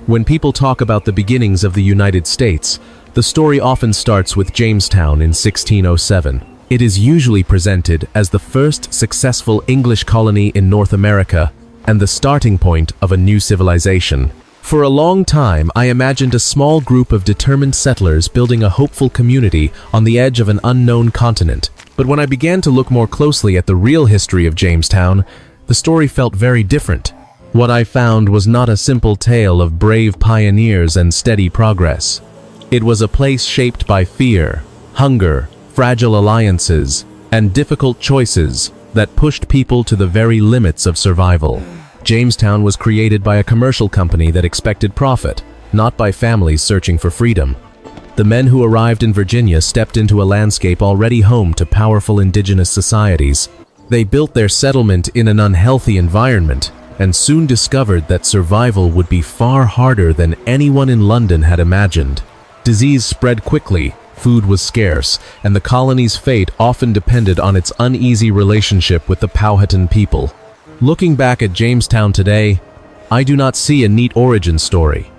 When people talk about the beginnings of the United States, the story often starts with Jamestown in 1607. It is usually presented as the first successful English colony in North America and the starting point of a new civilization. For a long time, I imagined a small group of determined settlers building a hopeful community on the edge of an unknown continent. But when I began to look more closely at the real history of Jamestown, the story felt very different. What I found was not a simple tale of brave pioneers and steady progress. It was a place shaped by fear, hunger, fragile alliances, and difficult choices that pushed people to the very limits of survival. Jamestown was created by a commercial company that expected profit, not by families searching for freedom. The men who arrived in Virginia stepped into a landscape already home to powerful indigenous societies. They built their settlement in an unhealthy environment and soon discovered that survival would be far harder than anyone in London had imagined. Disease spread quickly, food was scarce, and the colony's fate often depended on its uneasy relationship with the Powhatan people. Looking back at Jamestown today, I do not see a neat origin story.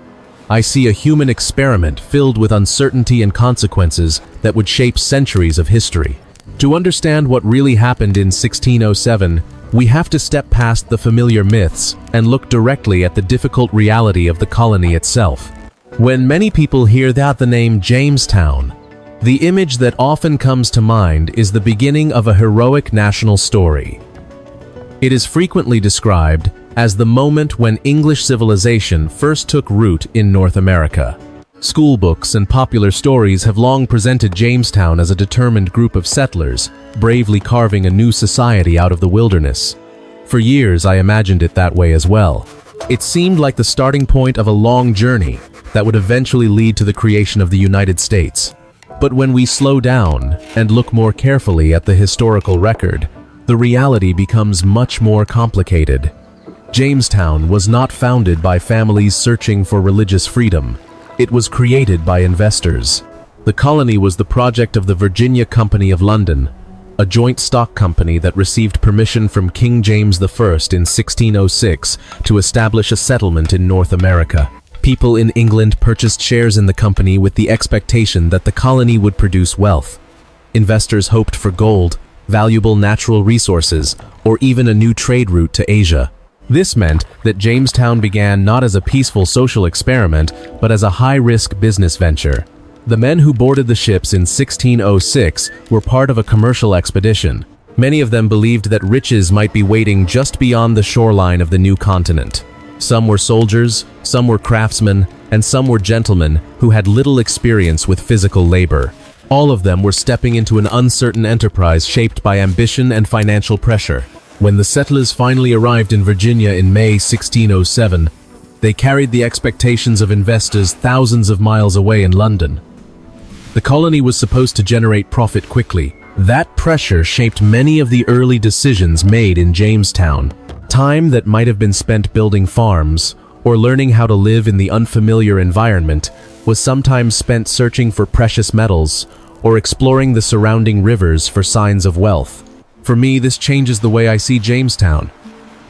I see a human experiment filled with uncertainty and consequences that would shape centuries of history. To understand what really happened in 1607, we have to step past the familiar myths and look directly at the difficult reality of the colony itself. When many people hear the name Jamestown, the image that often comes to mind is the beginning of a heroic national story. It is frequently described as the moment when English civilization first took root in North America. School books and popular stories have long presented Jamestown as a determined group of settlers, bravely carving a new society out of the wilderness. For years, I imagined it that way as well. It seemed like the starting point of a long journey that would eventually lead to the creation of the United States. But when we slow down and look more carefully at the historical record, the reality becomes much more complicated. Jamestown was not founded by families searching for religious freedom. It was created by investors. The colony was the project of the Virginia Company of London, a joint stock company that received permission from King James I in 1606 to establish a settlement in North America. People in England purchased shares in the company with the expectation that the colony would produce wealth. Investors hoped for gold, valuable natural resources, or even a new trade route to Asia. This meant that Jamestown began not as a peaceful social experiment, but as a high-risk business venture. The men who boarded the ships in 1606 were part of a commercial expedition. Many of them believed that riches might be waiting just beyond the shoreline of the new continent. Some were soldiers, some were craftsmen, and some were gentlemen who had little experience with physical labor. All of them were stepping into an uncertain enterprise shaped by ambition and financial pressure. When the settlers finally arrived in Virginia in May 1607, they carried the expectations of investors thousands of miles away in London. The colony was supposed to generate profit quickly. That pressure shaped many of the early decisions made in Jamestown. Time that might have been spent building farms or learning how to live in the unfamiliar environment was sometimes spent searching for precious metals or exploring the surrounding rivers for signs of wealth. For me, this changes the way I see Jamestown.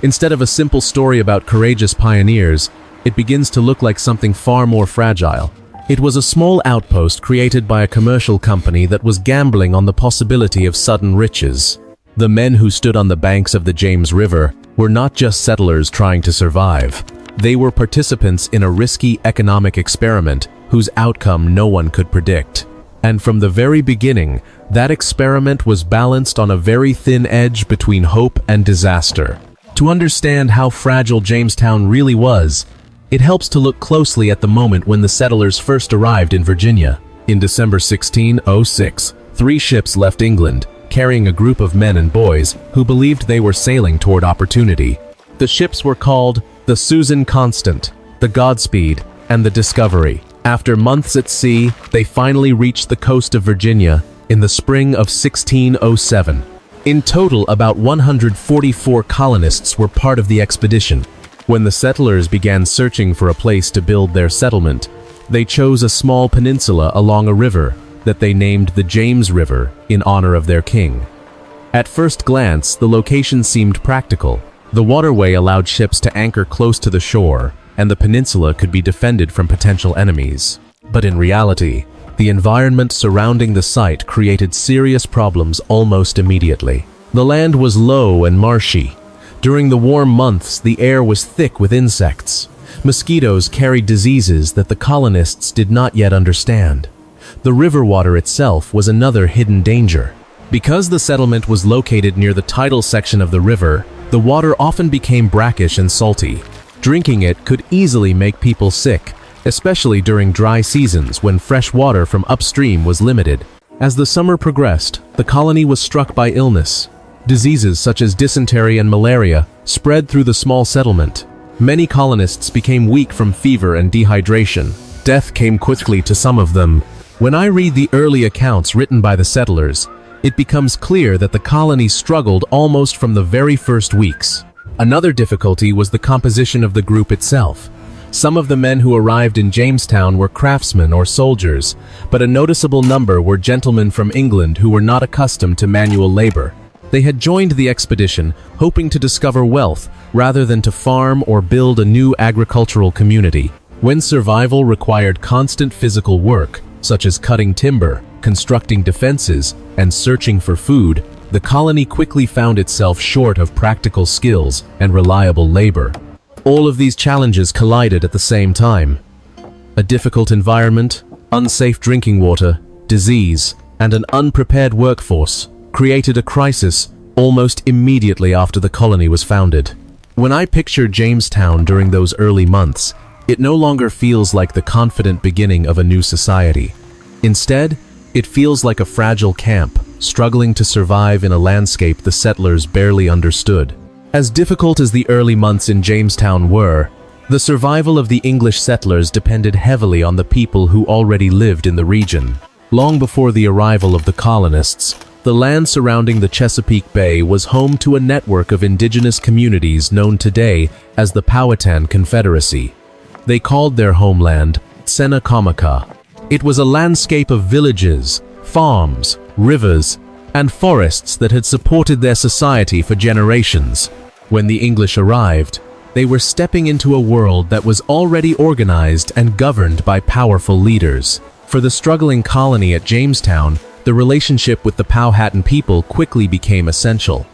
Instead of a simple story about courageous pioneers, it begins to look like something far more fragile. It was a small outpost created by a commercial company that was gambling on the possibility of sudden riches. The men who stood on the banks of the James River were not just settlers trying to survive. They were participants in a risky economic experiment whose outcome no one could predict. And from the very beginning, that experiment was balanced on a very thin edge between hope and disaster. To understand how fragile Jamestown really was, it helps to look closely at the moment when the settlers first arrived in Virginia. In December 1606, 3 ships left England, carrying a group of men and boys who believed they were sailing toward opportunity. The ships were called the Susan Constant, the Godspeed, and the Discovery. After months at sea, they finally reached the coast of Virginia in the spring of 1607. In total, about 144 colonists were part of the expedition. When the settlers began searching for a place to build their settlement, they chose a small peninsula along a river that they named the James River in honor of their king. At first glance, the location seemed practical. The waterway allowed ships to anchor close to the shore, and the peninsula could be defended from potential enemies. But in reality, the environment surrounding the site created serious problems almost immediately. The land was low and marshy. During the warm months, the air was thick with insects. Mosquitoes carried diseases that the colonists did not yet understand. The river water itself was another hidden danger. Because the settlement was located near the tidal section of the river, the water often became brackish and salty. Drinking it could easily make people sick, especially during dry seasons when fresh water from upstream was limited. As the summer progressed, the colony was struck by illness. Diseases such as dysentery and malaria spread through the small settlement. Many colonists became weak from fever and dehydration. Death came quickly to some of them. When I read the early accounts written by the settlers, it becomes clear that the colony struggled almost from the very first weeks. Another difficulty was the composition of the group itself. Some of the men who arrived in Jamestown were craftsmen or soldiers, but a noticeable number were gentlemen from England who were not accustomed to manual labor. They had joined the expedition hoping to discover wealth rather than to farm or build a new agricultural community. When survival required constant physical work, such as cutting timber, constructing defenses, and searching for food, the colony quickly found itself short of practical skills and reliable labor. All of these challenges collided at the same time. A difficult environment, unsafe drinking water, disease, and an unprepared workforce created a crisis almost immediately after the colony was founded. When I picture Jamestown during those early months, it no longer feels like the confident beginning of a new society. Instead, it feels like a fragile camp, struggling to survive in a landscape the settlers barely understood. As difficult as the early months in Jamestown were, the survival of the English settlers depended heavily on the people who already lived in the region. Long before the arrival of the colonists, the land surrounding the Chesapeake Bay was home to a network of indigenous communities known today as the Powhatan Confederacy. They called their homeland Senacomica. It was a landscape of villages, farms, rivers, and forests that had supported their society for generations. When the English arrived, they were stepping into a world that was already organized and governed by powerful leaders. For the struggling colony at Jamestown, the relationship with the Powhatan people quickly became essential.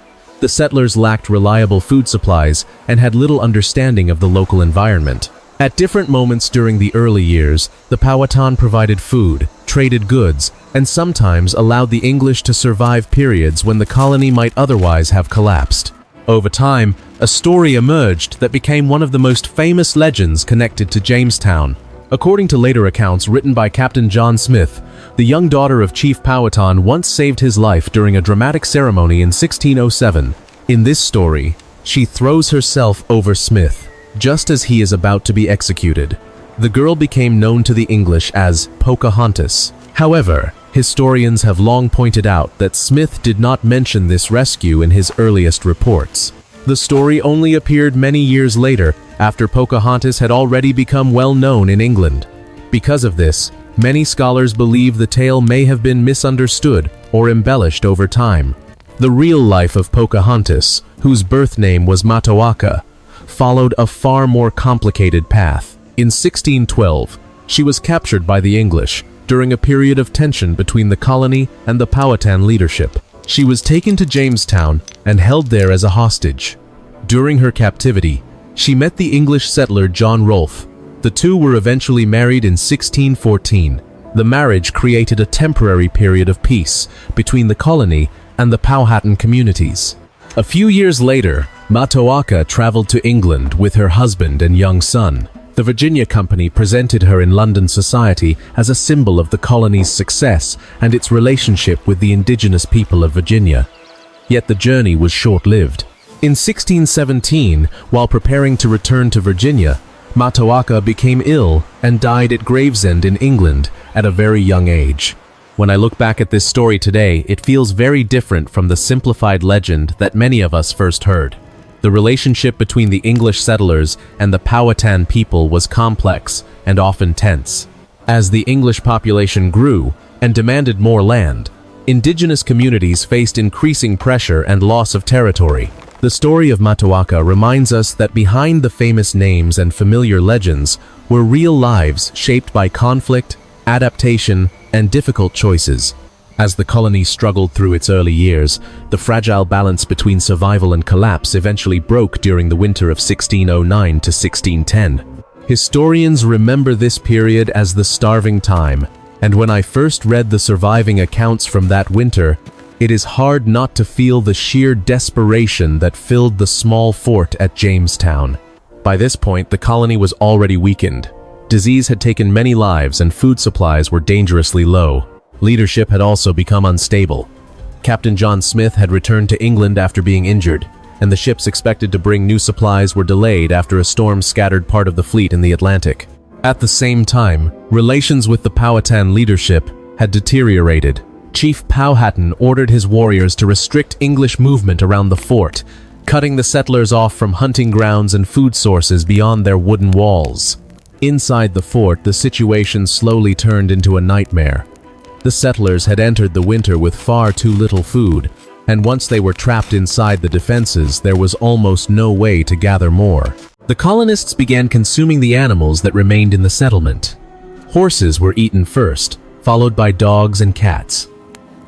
The settlers lacked reliable food supplies and had little understanding of the local environment. At different moments during the early years, the Powhatan provided food, traded goods, and sometimes allowed the English to survive periods when the colony might otherwise have collapsed. Over time, a story emerged that became one of the most famous legends connected to Jamestown. According to later accounts written by Captain John Smith, the young daughter of Chief Powhatan once saved his life during a dramatic ceremony in 1607. In this story, she throws herself over Smith, just as he is about to be executed. The girl became known to the English as Pocahontas. However, historians have long pointed out that Smith did not mention this rescue in his earliest reports. The story only appeared many years later, after Pocahontas had already become well known in England. Because of this, many scholars believe the tale may have been misunderstood or embellished over time. The real life of Pocahontas, whose birth name was Matoaka, followed a far more complicated path. In 1612, she was captured by the English during a period of tension between the colony and the Powhatan leadership. She was taken to Jamestown and held there as a hostage. During her captivity, she met the English settler John Rolfe. The two were eventually married in 1614. The marriage created a temporary period of peace between the colony and the Powhatan communities. A few years later, Matoaka traveled to England with her husband and young son. The Virginia Company presented her in London society as a symbol of the colony's success and its relationship with the indigenous people of Virginia. Yet the journey was short-lived. In 1617, while preparing to return to Virginia, Matoaka became ill and died at Gravesend in England at a very young age. When I look back at this story today, it feels very different from the simplified legend that many of us first heard. The relationship between the English settlers and the Powhatan people was complex and often tense. As the English population grew and demanded more land, indigenous communities faced increasing pressure and loss of territory. The story of Mataoaka reminds us that behind the famous names and familiar legends were real lives shaped by conflict, adaptation, and difficult choices. As the colony struggled through its early years, the fragile balance between survival and collapse eventually broke during the winter of 1609 to 1610. Historians remember this period as the starving time, and when I first read the surviving accounts from that winter, it is hard not to feel the sheer desperation that filled the small fort at Jamestown. By this point, the colony was already weakened. Disease had taken many lives and food supplies were dangerously low. Leadership had also become unstable. Captain John Smith had returned to England after being injured, and the ships expected to bring new supplies were delayed after a storm scattered part of the fleet in the Atlantic. At the same time, relations with the Powhatan leadership had deteriorated. Chief Powhatan ordered his warriors to restrict English movement around the fort, cutting the settlers off from hunting grounds and food sources beyond their wooden walls. Inside the fort, the situation slowly turned into a nightmare. The settlers had entered the winter with far too little food, and once they were trapped inside the defenses, there was almost no way to gather more. The colonists began consuming the animals that remained in the settlement. Horses were eaten first, followed by dogs and cats.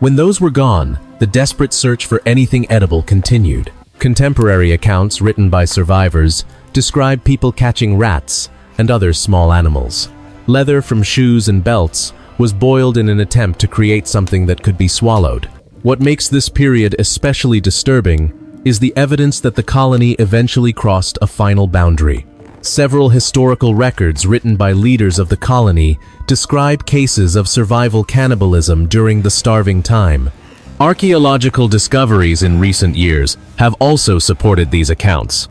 When those were gone, the desperate search for anything edible continued. Contemporary accounts written by survivors describe people catching rats and other small animals. Leather from shoes and belts was boiled in an attempt to create something that could be swallowed. What makes this period especially disturbing is the evidence that the colony eventually crossed a final boundary. Several historical records written by leaders of the colony describe cases of survival cannibalism during the starving time. Archaeological discoveries in recent years have also supported these accounts.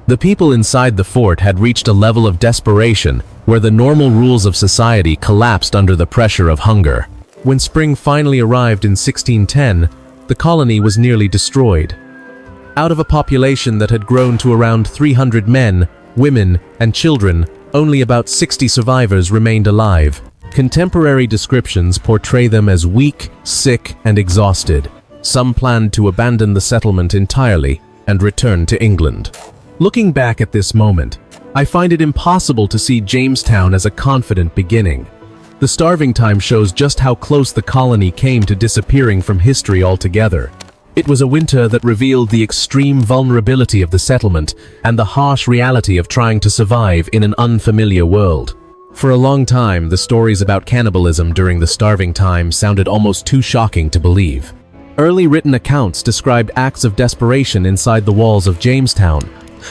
The people inside the fort had reached a level of desperation where the normal rules of society collapsed under the pressure of hunger. When spring finally arrived in 1610, the colony was nearly destroyed. Out of a population that had grown to around 300 men, women, and children, only about 60 survivors remained alive. Contemporary descriptions portray them as weak, sick, and exhausted. Some planned to abandon the settlement entirely and return to England. Looking back at this moment, I find it impossible to see Jamestown as a confident beginning. The starving time shows just how close the colony came to disappearing from history altogether. It was a winter that revealed the extreme vulnerability of the settlement and the harsh reality of trying to survive in an unfamiliar world. For a long time, the stories about cannibalism during the starving time sounded almost too shocking to believe. Early written accounts described acts of desperation inside the walls of Jamestown,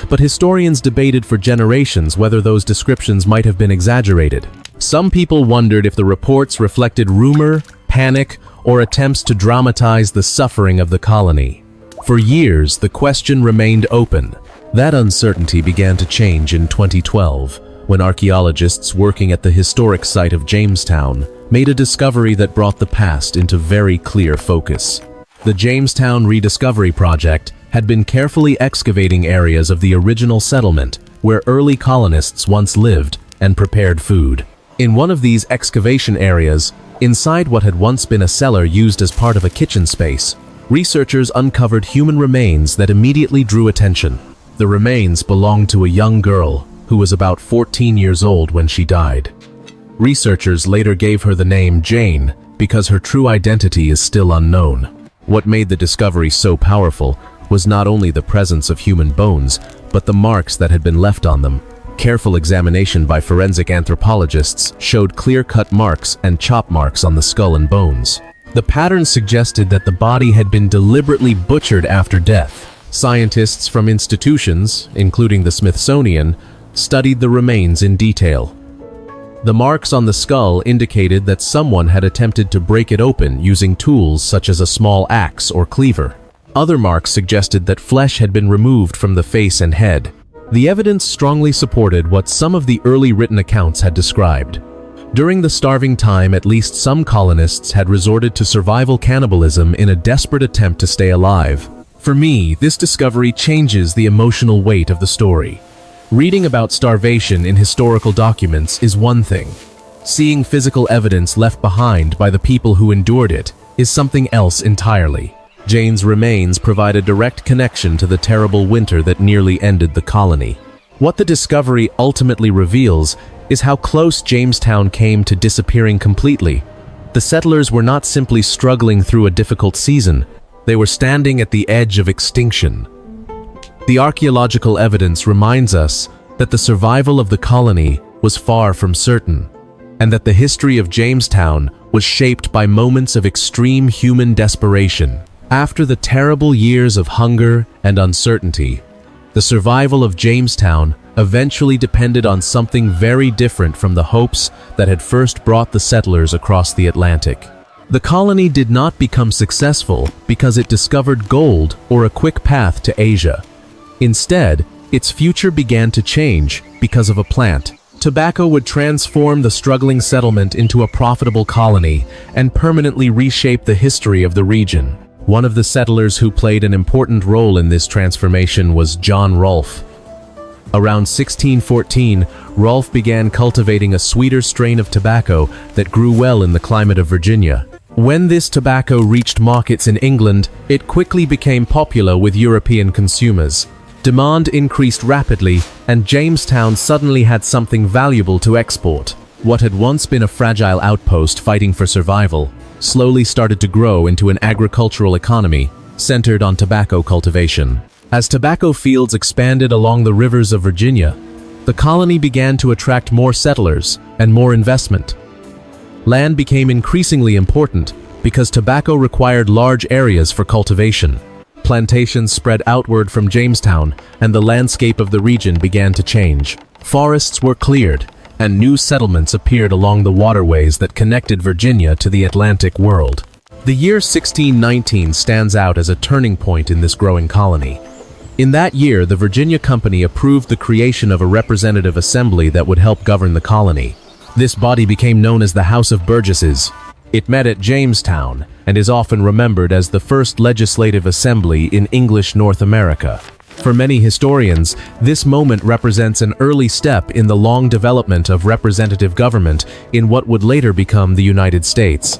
but historians debated for generations whether those descriptions might have been exaggerated. Some people wondered if the reports reflected rumor, panic, or attempts to dramatize the suffering of the colony. For years, the question remained open. That uncertainty began to change in 2012, when archaeologists working at the historic site of Jamestown made a discovery that brought the past into very clear focus. The Jamestown Rediscovery Project had been carefully excavating areas of the original settlement where early colonists once lived and prepared food. In one of these excavation areas, inside what had once been a cellar used as part of a kitchen space, researchers uncovered human remains that immediately drew attention. The remains belonged to a young girl who was about 14 years old when she died. Researchers later gave her the name Jane because her true identity is still unknown. What made the discovery so powerful was not only the presence of human bones, but the marks that had been left on them. Careful examination by forensic anthropologists showed clear-cut marks and chop marks on the skull and bones. The pattern suggested that the body had been deliberately butchered after death. Scientists from institutions, including the Smithsonian, studied the remains in detail. The marks on the skull indicated that someone had attempted to break it open using tools such as a small axe or cleaver. Other marks suggested that flesh had been removed from the face and head. The evidence strongly supported what some of the early written accounts had described. During the starving time, at least some colonists had resorted to survival cannibalism in a desperate attempt to stay alive. For me, this discovery changes the emotional weight of the story. Reading about starvation in historical documents is one thing. Seeing physical evidence left behind by the people who endured it is something else entirely. Jane's remains provide a direct connection to the terrible winter that nearly ended the colony. What the discovery ultimately reveals is how close Jamestown came to disappearing completely. The settlers were not simply struggling through a difficult season, they were standing at the edge of extinction. The archaeological evidence reminds us that the survival of the colony was far from certain, and that the history of Jamestown was shaped by moments of extreme human desperation. After the terrible years of hunger and uncertainty, the survival of Jamestown eventually depended on something very different from the hopes that had first brought the settlers across the Atlantic. The colony did not become successful because it discovered gold or a quick path to Asia. Instead, its future began to change because of a plant. Tobacco would transform the struggling settlement into a profitable colony and permanently reshape the history of the region. One of the settlers who played an important role in this transformation was John Rolfe. Around 1614, Rolfe began cultivating a sweeter strain of tobacco that grew well in the climate of Virginia. When this tobacco reached markets in England, it quickly became popular with European consumers. Demand increased rapidly, and Jamestown suddenly had something valuable to export. What had once been a fragile outpost fighting for survival slowly started to grow into an agricultural economy centered on tobacco cultivation. As tobacco fields expanded along the rivers of Virginia, the colony began to attract more settlers and more investment. Land became increasingly important because tobacco required large areas for cultivation. Plantations spread outward from Jamestown, and the landscape of the region began to change. Forests were cleared, and new settlements appeared along the waterways that connected Virginia to the Atlantic world. The year 1619 stands out as a turning point in this growing colony. In that year, the Virginia Company approved the creation of a representative assembly that would help govern the colony. This body became known as the House of Burgesses. It met at Jamestown and is often remembered as the first legislative assembly in English North America. For many historians, this moment represents an early step in the long development of representative government in what would later become the United States.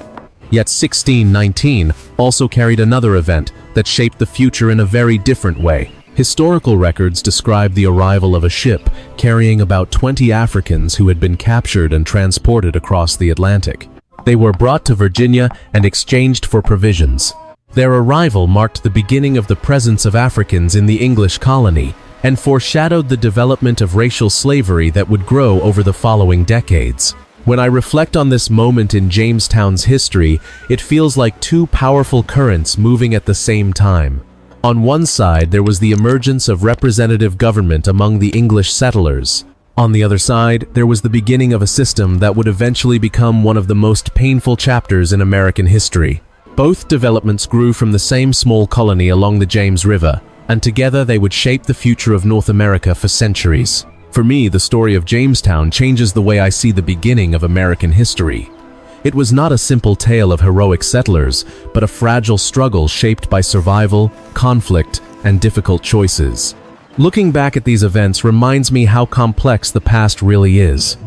Yet 1619 also carried another event that shaped the future in a very different way. Historical records describe the arrival of a ship carrying about 20 Africans who had been captured and transported across the Atlantic. They were brought to Virginia and exchanged for provisions. Their arrival marked the beginning of the presence of Africans in the English colony and foreshadowed the development of racial slavery that would grow over the following decades. When I reflect on this moment in Jamestown's history, it feels like two powerful currents moving at the same time. On one side, there was the emergence of representative government among the English settlers. On the other side, there was the beginning of a system that would eventually become one of the most painful chapters in American history. Both developments grew from the same small colony along the James River, and together they would shape the future of North America for centuries. For me, the story of Jamestown changes the way I see the beginning of American history. It was not a simple tale of heroic settlers, but a fragile struggle shaped by survival, conflict, and difficult choices. Looking back at these events reminds me how complex the past really is.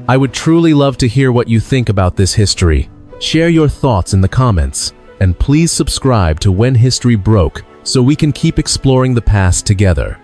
I would truly love to hear what you think about this history. Share your thoughts in the comments, and please subscribe to When History Broke so we can keep exploring the past together.